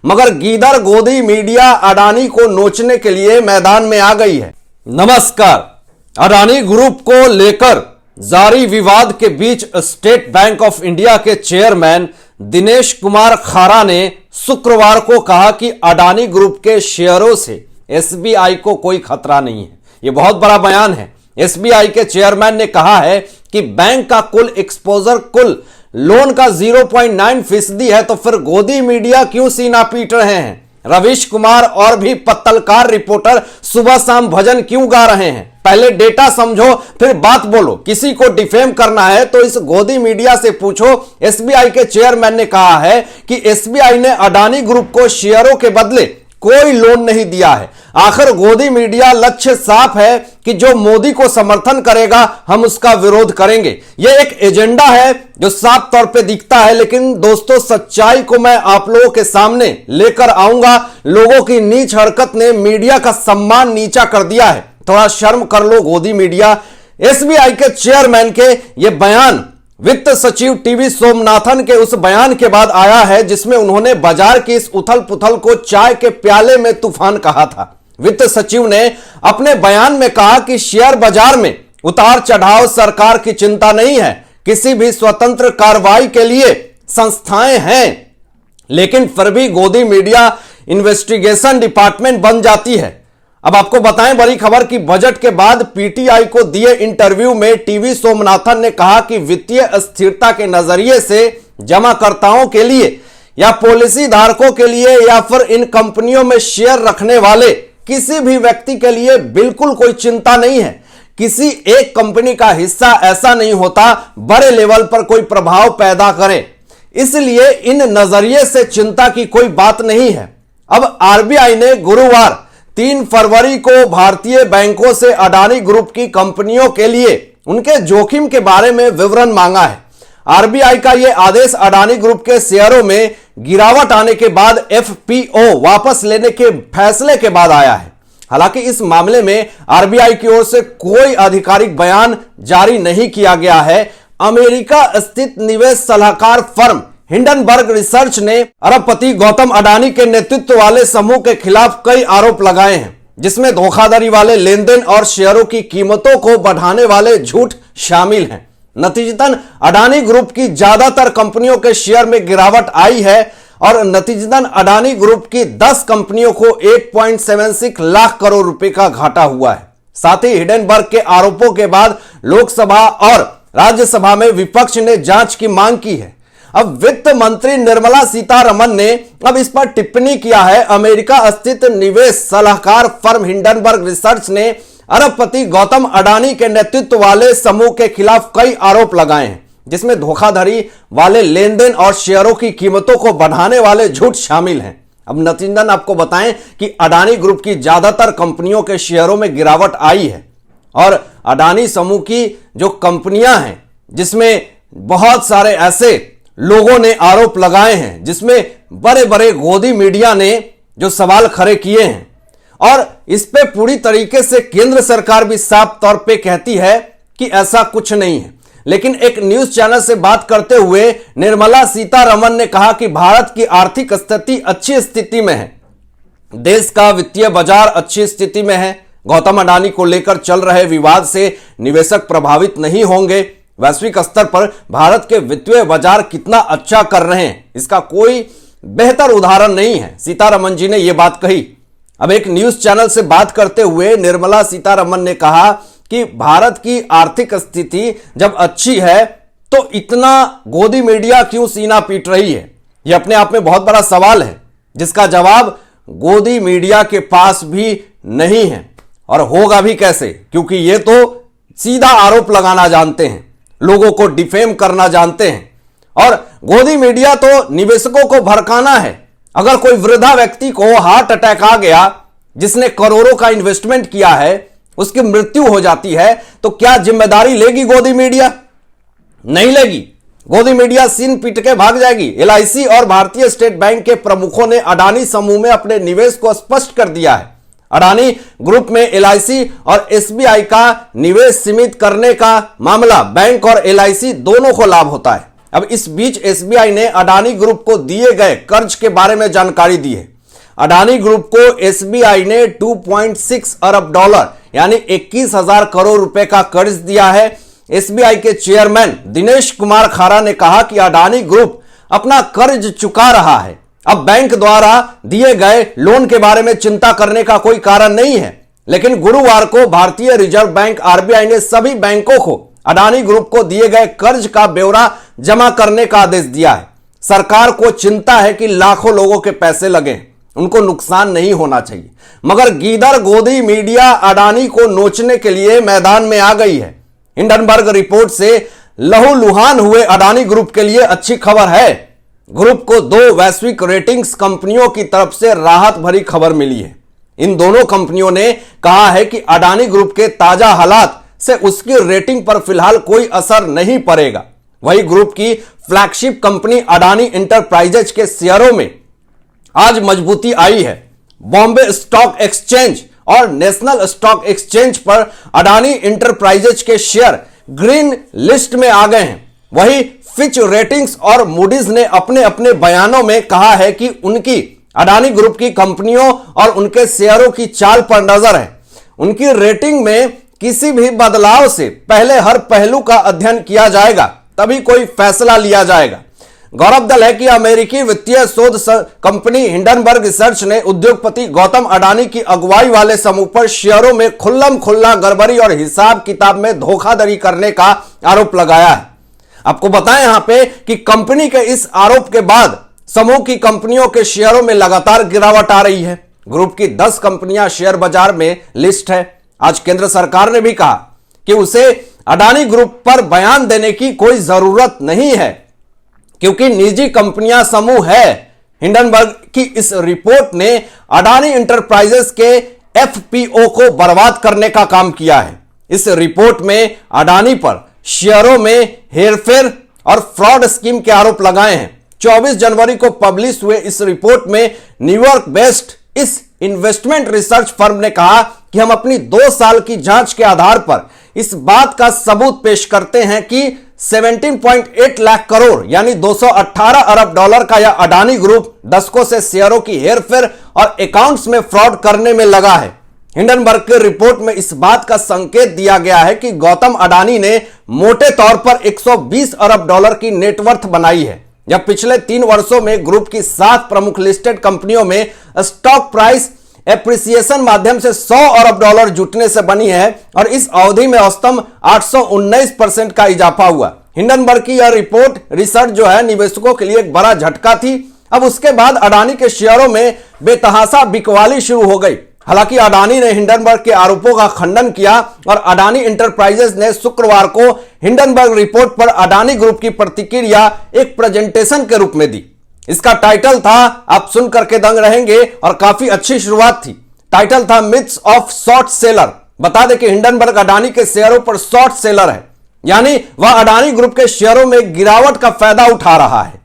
मगर गीदड़ गोदी मीडिया अडानी को नोचने के लिए मैदान में आ गई है। नमस्कार। अडानी ग्रुप को लेकर जारी विवाद के बीच स्टेट बैंक ऑफ इंडिया के चेयरमैन दिनेश कुमार खारा ने शुक्रवार को कहा कि अडानी ग्रुप के शेयरों से एसबीआई को कोई खतरा नहीं है। यह बहुत बड़ा बयान है। एसबीआई के चेयरमैन ने कहा है कि बैंक का कुल एक्सपोजर कुल लोन का 0.9% है, तो फिर गोदी मीडिया क्यों सीना पीट रहे हैं? रवीश कुमार और भी पत्तलकार रिपोर्टर सुबह शाम भजन क्यों गा रहे हैं? पहले डेटा समझो फिर बात बोलो। किसी को डिफेम करना है तो इस गोदी मीडिया से पूछो। एसबीआई के चेयरमैन ने कहा है कि एसबीआई ने अडानी ग्रुप को शेयरों के बदले कोई लोन नहीं दिया है। आखिर गोदी मीडिया लक्ष्य साफ है कि जो मोदी को समर्थन करेगा हम उसका विरोध करेंगे। यह एक एजेंडा है जो साफ तौर पे दिखता है, लेकिन दोस्तों सच्चाई को मैं आप लोगों के सामने लेकर आऊंगा। लोगों की नीच हरकत ने मीडिया का सम्मान नीचा कर दिया है। थोड़ा शर्म कर लो गोदी मीडिया। एसबीआई के चेयरमैन के यह बयान वित्त सचिव टीवी सोमनाथन के उस बयान के बाद आया है जिसमें उन्होंने बाजार की इस उथल पुथल को चाय के प्याले में तूफान कहा था। वित्त सचिव ने अपने बयान में कहा कि शेयर बाजार में उतार चढ़ाव सरकार की चिंता नहीं है। किसी भी स्वतंत्र कार्रवाई के लिए संस्थाएं हैं, लेकिन फिर भी गोदी मीडिया इन्वेस्टिगेशन डिपार्टमेंट बन जाती है। अब आपको बताएं बड़ी खबर कि बजट के बाद पीटीआई को दिए इंटरव्यू में टीवी सोमनाथन ने कहा कि वित्तीय स्थिरता के नजरिए से जमाकर्ताओं के लिए या पॉलिसी धारकों के लिए या फिर इन कंपनियों में शेयर रखने वाले किसी भी व्यक्ति के लिए बिल्कुल कोई चिंता नहीं है। किसी एक कंपनी का हिस्सा ऐसा नहीं होता बड़े लेवल पर कोई प्रभाव पैदा करे, इसलिए इन नजरिए से चिंता की कोई बात नहीं है। अब आरबीआई ने गुरुवार 3 फरवरी को भारतीय बैंकों से अडानी ग्रुप की कंपनियों के लिए उनके जोखिम के बारे में विवरण मांगा है। आरबीआई का यह आदेश अडानी ग्रुप के शेयरों में गिरावट आने के बाद एफपीओ वापस लेने के फैसले के बाद आया है। हालांकि इस मामले में आरबीआई की ओर से कोई आधिकारिक बयान जारी नहीं किया गया है। अमेरिका स्थित निवेश सलाहकार फर्म हिंडनबर्ग रिसर्च ने अरबपति गौतम अडानी के नेतृत्व वाले समूह के खिलाफ कई आरोप लगाए हैं, जिसमें धोखाधड़ी वाले लेन देन और शेयरों की कीमतों को बढ़ाने वाले झूठ शामिल हैं। नतीजतन अडानी ग्रुप की ज्यादातर कंपनियों के शेयर में गिरावट आई है और नतीजतन अडानी ग्रुप की 10 कंपनियों को 8.76 लाख करोड़ रुपए का घाटा हुआ है। साथ ही हिंडनबर्ग के आरोपों के बाद लोकसभा और राज्यसभा में विपक्ष ने जांच की मांग की है। अब वित्त मंत्री निर्मला सीतारमण ने अब इस पर टिप्पणी किया है। अमेरिका स्थित निवेश सलाहकार फर्म हिंडनबर्ग रिसर्च ने अरबपति गौतम अडानी के नेतृत्व वाले समूह के खिलाफ कई आरोप लगाए हैं, जिसमें धोखाधड़ी वाले लेन देन और शेयरों की कीमतों को बढ़ाने वाले झूठ शामिल हैं। अब नतीजतन आपको बताएं कि अडानी ग्रुप की ज्यादातर कंपनियों के शेयरों में गिरावट आई है और अडानी समूह की जो कंपनियां हैं, जिसमें बहुत सारे ऐसे लोगों ने आरोप लगाए हैं, जिसमें बड़े बड़े गोदी मीडिया ने जो सवाल खड़े किए हैं, और इस पे पूरी तरीके से केंद्र सरकार भी साफ तौर पे कहती है कि ऐसा कुछ नहीं है। लेकिन एक न्यूज चैनल से बात करते हुए निर्मला सीतारमण ने कहा कि भारत की आर्थिक स्थिति अच्छी स्थिति में है, देश का वित्तीय बाजार अच्छी स्थिति में है, गौतम अडानी को लेकर चल रहे विवाद से निवेशक प्रभावित नहीं होंगे, वैश्विक स्तर पर भारत के वित्तीय बाजार कितना अच्छा कर रहे हैं इसका कोई बेहतर उदाहरण नहीं है। सीतारमण जी ने यह बात कही। अब एक न्यूज चैनल से बात करते हुए निर्मला सीतारमण ने कहा कि भारत की आर्थिक स्थिति जब अच्छी है तो इतना गोदी मीडिया क्यों सीना पीट रही है? यह अपने आप में बहुत बड़ा सवाल है, जिसका जवाब गोदी मीडिया के पास भी नहीं है और होगा भी कैसे, क्योंकि ये तो सीधा आरोप लगाना जानते हैं, लोगों को डिफेम करना जानते हैं। और गोदी मीडिया तो निवेशकों को भड़काना है। अगर कोई वृद्धा व्यक्ति को हार्ट अटैक आ गया, जिसने करोड़ों का इन्वेस्टमेंट किया है, उसकी मृत्यु हो जाती है, तो क्या जिम्मेदारी लेगी गोदी मीडिया? नहीं लेगी। गोदी मीडिया सीन पीट के भाग जाएगी। एलआईसी और भारतीय स्टेट बैंक के प्रमुखों ने अडानी समूह में अपने निवेश को स्पष्ट कर दिया है। अडानी ग्रुप में एलआईसी और एसबीआई का निवेश सीमित करने का मामला बैंक और एलआईसी दोनों को लाभ होता है। अब इस बीच एसबीआई ने अडानी ग्रुप को दिए गए कर्ज के बारे में जानकारी दी है। अडानी ग्रुप को एसबीआई ने 2.6 अरब डॉलर यानी 21,000 करोड़ रुपए का कर्ज दिया है। एसबीआई के चेयरमैन दिनेश कुमार खारा ने कहा कि अडानी ग्रुप अपना कर्ज चुका रहा है, अब बैंक द्वारा दिए गए लोन के बारे में चिंता करने का कोई कारण नहीं है। लेकिन गुरुवार को भारतीय रिजर्व बैंक आरबीआई ने सभी बैंकों को अडानी ग्रुप को दिए गए कर्ज का ब्यौरा जमा करने का आदेश दिया है। सरकार को चिंता है कि लाखों लोगों के पैसे लगे, उनको नुकसान नहीं होना चाहिए, मगर गीदड़ गोदी मीडिया अडानी को नोचने के लिए मैदान में आ गई है। हिंडनबर्ग रिपोर्ट से लहूलुहान हुए अडानी ग्रुप के लिए अच्छी खबर है। ग्रुप को 2 वैश्विक रेटिंग्स कंपनियों की तरफ से राहत भरी खबर मिली है। इन दोनों कंपनियों ने कहा है कि अडानी ग्रुप के ताजा हालात से उसकी रेटिंग पर फिलहाल कोई असर नहीं पड़ेगा। वही ग्रुप की फ्लैगशिप कंपनी अडानी इंटरप्राइजेज के शेयरों में आज मजबूती आई है। बॉम्बे स्टॉक एक्सचेंज और नेशनल स्टॉक एक्सचेंज पर अडानी इंटरप्राइजेज के शेयर ग्रीन लिस्ट में आ गए हैं। वही फिच रेटिंग्स और मूडीज ने अपने अपने बयानों में कहा है कि उनकी अडानी ग्रुप की कंपनियों और उनके शेयरों की चाल पर नजर है। उनकी रेटिंग में किसी भी बदलाव से पहले हर पहलू का अध्ययन किया जाएगा, तभी कोई फैसला लिया जाएगा। गौरतलब है कि अमेरिकी वित्तीय शोध कंपनी हिंडनबर्ग रिसर्च ने उद्योगपति गौतम अडानी की अगुवाई वाले समूह पर शेयरों में खुल्लम खुल्ला गड़बड़ी और हिसाब किताब में धोखाधड़ी करने का आरोप लगाया है। आपको बताएं यहां पे कि कंपनी के इस आरोप के बाद समूह की कंपनियों के शेयरों में लगातार गिरावट आ रही है। ग्रुप की 10 कंपनियां शेयर बाजार में लिस्ट है। आज केंद्र सरकार ने भी कहा कि उसे अडानी ग्रुप पर बयान देने की कोई जरूरत नहीं है, क्योंकि निजी कंपनियां समूह है। हिंडनबर्ग की इस रिपोर्ट ने अडानी इंटरप्राइजेस के एफपीओ को बर्बाद करने का काम किया है। इस रिपोर्ट में अडानी पर शेयरों में हेरफेर और फ्रॉड स्कीम के आरोप लगाए हैं। 24 जनवरी को पब्लिश हुए इस रिपोर्ट में न्यूयॉर्क बेस्ड इस इन्वेस्टमेंट रिसर्च फर्म ने कहा कि हम अपनी 2 साल की जांच के आधार पर इस बात का सबूत पेश करते हैं कि 17.8 लाख करोड़ यानी 218 अरब डॉलर का यह अडानी ग्रुप दशकों से शेयरों की हेरफेर और अकाउंट्स में फ्रॉड करने में लगा है। हिंडनबर्ग की रिपोर्ट में इस बात का संकेत दिया गया है कि गौतम अडानी ने मोटे तौर पर 120 अरब डॉलर की नेटवर्थ बनाई है। जब पिछले 3 वर्षों में ग्रुप की 7 प्रमुख लिस्टेड कंपनियों में स्टॉक प्राइस एप्रिसिएशन माध्यम से 100 अरब डॉलर जुटने से बनी है और इस अवधि में औसतन 819% का इजाफा हुआ। हिंडनबर्ग की यह रिपोर्ट रिसर्च जो है निवेशकों के लिए एक बड़ा झटका थी। अब उसके बाद अडानी के शेयरों में बेतहाशा बिकवाली शुरू हो गई। हालांकि अडानी ने हिंडनबर्ग के आरोपों का खंडन किया और अडानी इंटरप्राइजेज ने शुक्रवार को हिंडनबर्ग रिपोर्ट पर अडानी ग्रुप की प्रतिक्रिया एक प्रेजेंटेशन के रूप में दी। इसका टाइटल था, आप सुन करके दंग रहेंगे, और काफी अच्छी शुरुआत थी। टाइटल था मिथ्स ऑफ शॉर्ट सेलर। बता दें कि हिंडनबर्ग अडानी के शेयरों पर शॉर्ट सेलर है, यानी वह अडानी ग्रुप के शेयरों में गिरावट का फायदा उठा रहा है।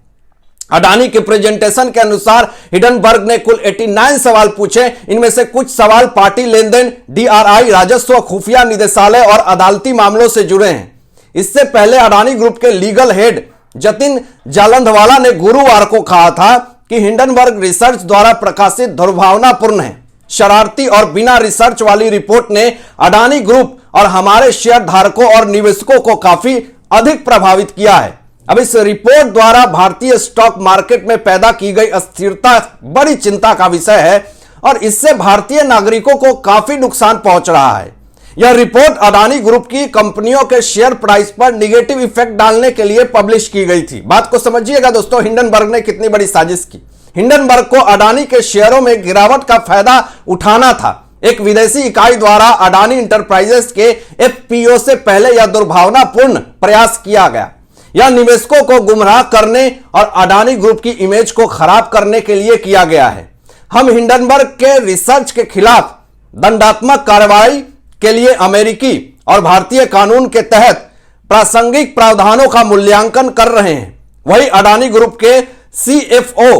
अडानी के प्रेजेंटेशन के अनुसार हिंडनबर्ग ने कुल 89 सवाल पूछे। इनमें से कुछ सवाल पार्टी लेन देन, डीआरआई, राजस्व, खुफिया निदेशालय और अदालती मामलों से जुड़े हैं। इससे पहले अडानी ग्रुप के लीगल हेड जतिन जालंधवाला ने गुरुवार को कहा था कि हिंडनबर्ग रिसर्च द्वारा प्रकाशित दुर्भावनापूर्ण है, शरारती और बिना रिसर्च वाली रिपोर्ट ने अडानी ग्रुप और हमारे शेयर धारकों और निवेशकों को काफी अधिक प्रभावित किया है। अब इस रिपोर्ट द्वारा भारतीय स्टॉक मार्केट में पैदा की गई अस्थिरता बड़ी चिंता का विषय है और इससे भारतीय नागरिकों को काफी नुकसान पहुंच रहा है। यह रिपोर्ट अडानी ग्रुप की कंपनियों के शेयर प्राइस पर निगेटिव इफेक्ट डालने के लिए पब्लिश की गई थी। बात को समझिएगा दोस्तों, हिंडनबर्ग ने कितनी बड़ी साजिश की। हिंडनबर्ग को अडानी के शेयरों में गिरावट का फायदा उठाना था। एक विदेशी इकाई द्वारा अडानी इंटरप्राइजेस के एफपीओ से पहले यह दुर्भावनापूर्ण प्रयास किया गया। यह निवेशकों को गुमराह करने और अडानी ग्रुप की इमेज को खराब करने के लिए किया गया है। हम हिंडनबर्ग के रिसर्च के खिलाफ दंडात्मक कार्रवाई के लिए अमेरिकी और भारतीय कानून के तहत प्रासंगिक प्रावधानों का मूल्यांकन कर रहे हैं। वही अडानी ग्रुप के सीएफओ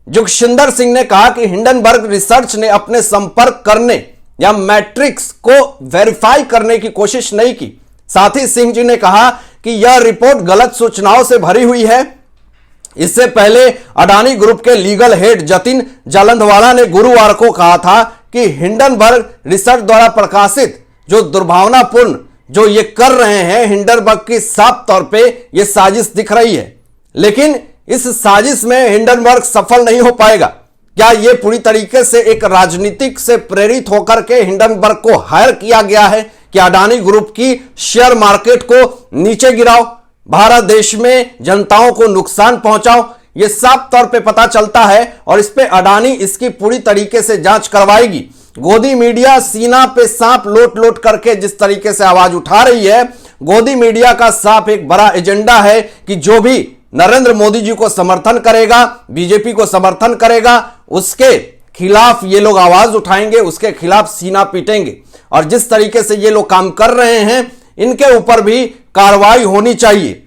जुगशिंदर सिंह ने कहा कि हिंडनबर्ग रिसर्च ने अपने संपर्क करने या मैट्रिक्स को वेरीफाई करने की कोशिश नहीं की। साथ ही सिंह जी ने कहा कि यह रिपोर्ट गलत सूचनाओं से भरी हुई है। इससे पहले अडानी ग्रुप के लीगल हेड जतिन जालंधवाला ने गुरुवार को कहा था कि हिंडनबर्ग रिसर्च द्वारा प्रकाशित जो दुर्भावनापूर्ण जो ये कर रहे हैं हिंडनबर्ग की साफ तौर पे ये साजिश दिख रही है। लेकिन इस साजिश में हिंडनबर्ग सफल नहीं हो पाएगा। क्या ये पूरी तरीके से एक राजनीतिक से प्रेरित होकर के हिंडनबर्ग को हायर किया गया है कि अडानी ग्रुप की शेयर मार्केट को नीचे गिराओ, भारत देश में जनताओं को नुकसान पहुंचाओ? यह साफ तौर पे पता चलता है और इस पे अडानी इसकी पूरी तरीके से जांच करवाएगी। गोदी मीडिया सीना पे सांप लोट लोट करके जिस तरीके से आवाज उठा रही है, गोदी मीडिया का साफ एक बड़ा एजेंडा है कि जो भी नरेंद्र मोदी जी को समर्थन करेगा, बीजेपी को समर्थन करेगा, उसके खिलाफ ये लोग आवाज उठाएंगे, उसके खिलाफ सीना पीटेंगे। और जिस तरीके से ये लोग काम कर रहे हैं, इनके ऊपर भी कार्रवाई होनी चाहिए।